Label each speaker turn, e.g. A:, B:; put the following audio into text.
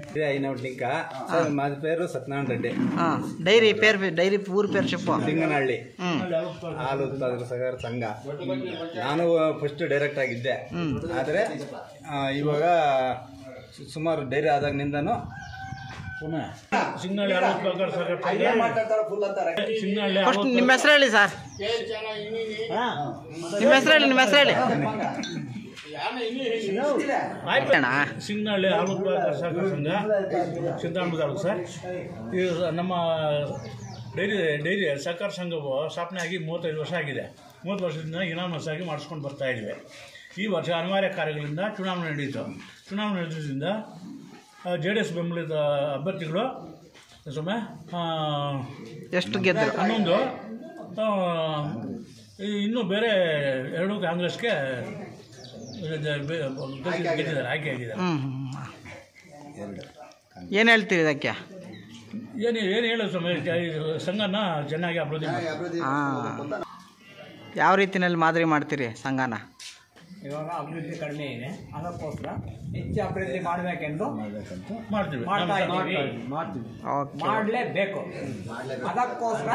A: అట్లా
B: అయినప్పుడు ఇంకా మాది పేరు సత్యనారాయణ రెడ్డి.
A: ಡೈರಿ ಊರು ಪೇರು చెప్పు.
B: ಲಿಂಗನಹಳ್ಳಿ ಹಾಲು ಉತ್ಪಾದಕರ ಸಹಕಾರ ಸಂಘ. ನಾನು ಫಸ್ಟ್ ಡೈರೆಕ್ಟ್ ಆಗಿದ್ದೆ, ಆದರೆ ಇವಾಗ ಸುಮಾರು ಡೈರಿ ಆದಾಗಿನಿಂದನೂ
A: ನಿಮ್ಮ ಹೆಸರು ಹೇಳಿ ಸರ್, ನಿಮ್ಮ ಹೆಸರು ಹೇಳಿ.
C: ಸಿಂಗನಹಳ್ಳಿ ಹಾಲು ಉತ್ಪಾದಕರ ಸಹಕಾರ ಸಂಘ ಸಿಂಧಾನೂರು ತಾಲೂಕು ಸರ್. ಇದು ನಮ್ಮ ಡೈರಿ ಸಹಕಾರ ಸಂಘವು ಸ್ಥಾಪನೆ ಆಗಿ 35 ವರ್ಷ ಆಗಿದೆ. 30 ವರ್ಷದಿಂದ ಇನಾಮಸ್ ಆಗಿ ಮಾಡಿಸ್ಕೊಂಡು ಬರ್ತಾ ಇದ್ದೀವಿ. ಈ ವರ್ಷ ಅನಿವಾರ್ಯ ಕಾರ್ಯಗಳಿಂದ ಚುನಾವಣೆ ನಡೆಯಿತು. ಚುನಾವಣೆ ನಡೆದಿದ್ದರಿಂದ JDS ಬೆಂಬಲಿತ ಅಭ್ಯರ್ಥಿಗಳು
A: ಎಷ್ಟು ಗೆದ್ದರು?
C: 11. ಇನ್ನೂ ಬೇರೆ 2 ಕಾಂಗ್ರೆಸ್ಗೆ ಗೆದ್ದಿದ್ದಾರೆ, ಆಯ್ಕೆ ಆಗಿದ್ದಾರೆ.
A: ಏನು ಹೇಳ್ತೀರಿ ಇದಕ್ಕೆ?
C: ಏನು ಹೇಳೋದು ಸ್ವಾಮಿ, ಸಂಘನ ಚೆನ್ನಾಗಿ ಅಭಿವೃದ್ಧಿ
A: ಯಾವ ರೀತಿಯಲ್ಲಿ ಮಾದರಿ ಮಾಡ್ತೀರಿ ಸಂಘನ?
D: ಇವಾಗ ಅಭಿವೃದ್ಧಿ ಕಡಿಮೆ ಇದೆ, ಅದಕ್ಕೋಸ್ಕರ ಹೆಚ್ಚು ಅಭಿವೃದ್ಧಿ ಮಾಡಬೇಕೆಂದು ಮಾಡಲೇಬೇಕು. ಅದಕ್ಕೋಸ್ಕರ